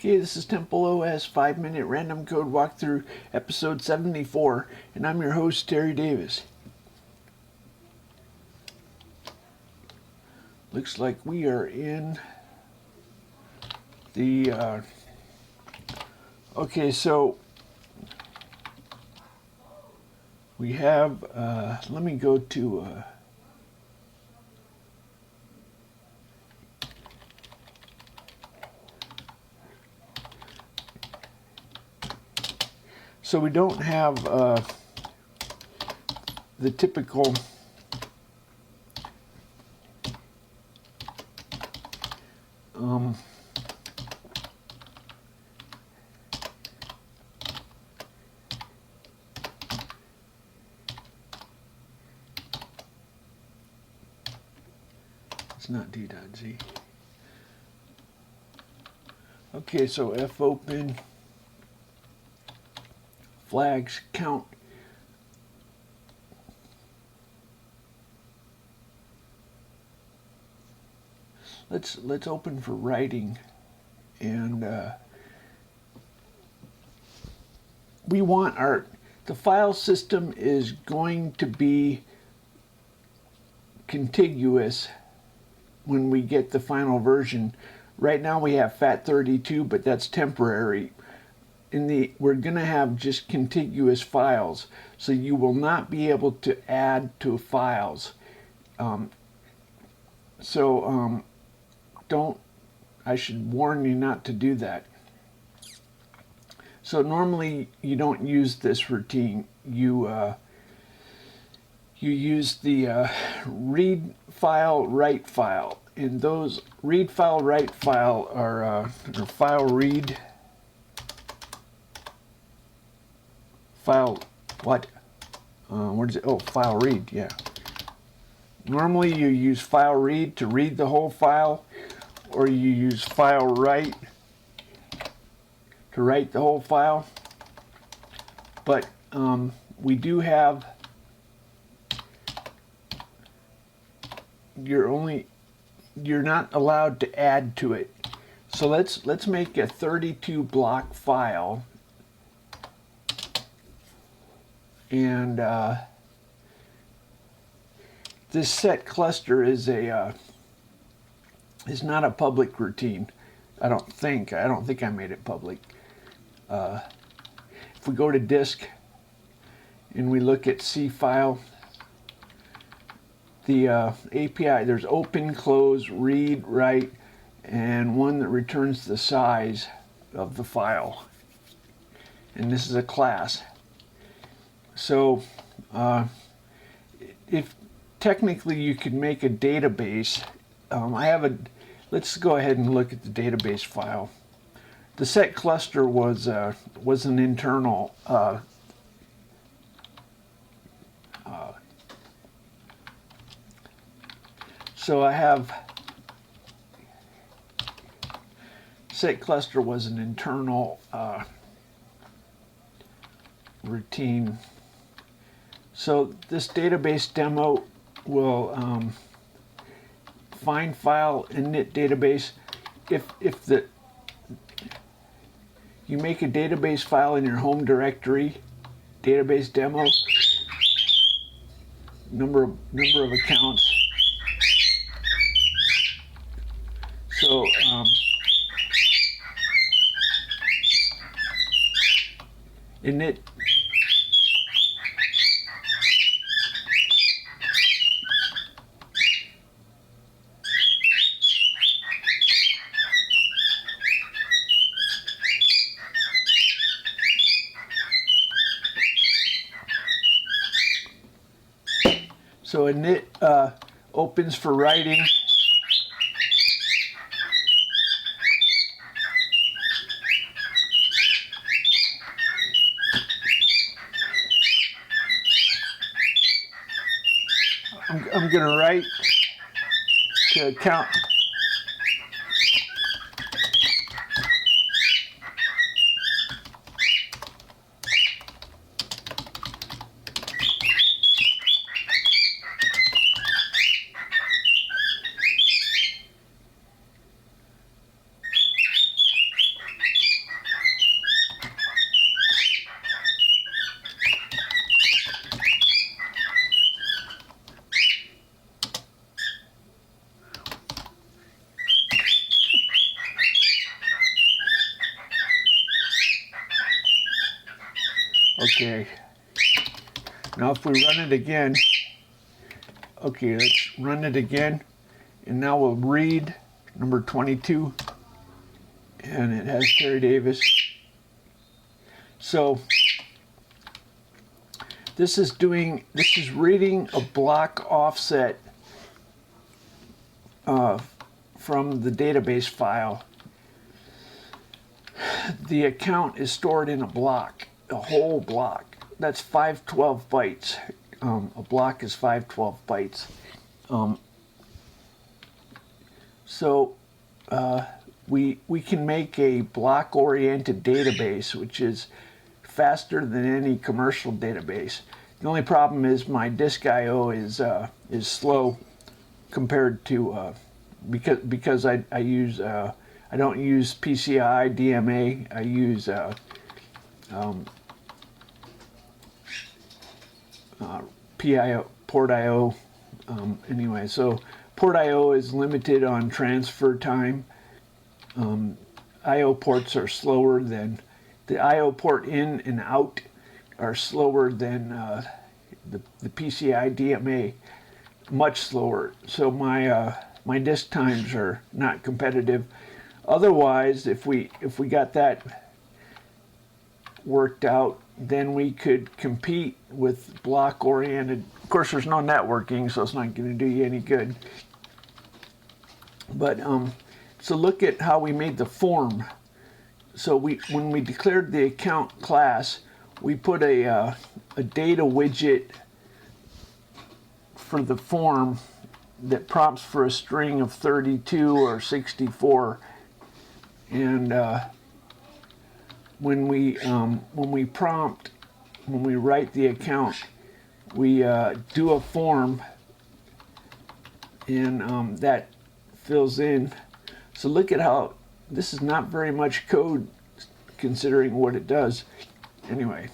Okay, this is TempleOS 5-minute random code walkthrough episode 74, and I'm your host, Terry Davis. Looks like we are in the, okay, so we have, let me go to, so we don't have the typical it's not d.z. Okay, so fopen flags count. Let's open for writing, and we want the file system is going to be contiguous when we get the final version. Right now we have FAT32, but that's temporary. We're going to have just contiguous files, so you will not be able to add to files. I should warn you not to do that. So normally you don't use this routine. You use the read file, write file, and those read file, write file are file read, file what? Where does it? Oh, file read. Yeah. Normally you use file read to read the whole file, or you use file write to write the whole file. But we do have, you're not allowed to add to it. So let's make a 32 block file, and this set cluster is not a public routine. I don't think I made it public. If we go to disk and we look at C file, the API, there's open, close, read, write, and one that returns the size of the file. And this is a class. So if technically you could make a database, let's go ahead and look at the database file. The set cluster was an internal so I have set cluster was an internal routine. So this database demo will find file init database. If you make a database file in your home directory, database demo, number of accounts. So init So init opens for writing. I'm going to write to account. Okay. Now if we run it again, okay, let's run it again. And now we'll read number 22. And it has Terry Davis. So this is reading a block offset from the database file. The account is stored in a block, a whole block. That's 512 bytes. A block is 512 bytes. So we can make a block-oriented database, which is faster than any commercial database. The only problem is my disk I/O is slow compared to because I use I don't use PCI DMA. I use PIO port I/O. Anyway, so port I/O is limited on transfer time. I/O ports are slower than the I/O port in and out are slower than the PCI DMA, much slower. So my disk times are not competitive. Otherwise, if we got that worked out, then we could compete with block-oriented. Of course, there's no networking, so it's not going to do you any good. But so look at how we made the form. So when we declared the account class, we put a data widget for the form that prompts for a string of 32 or 64. And when we write the account, we do a form, and that fills in. So look at how this is not very much code considering what it does. Anyway.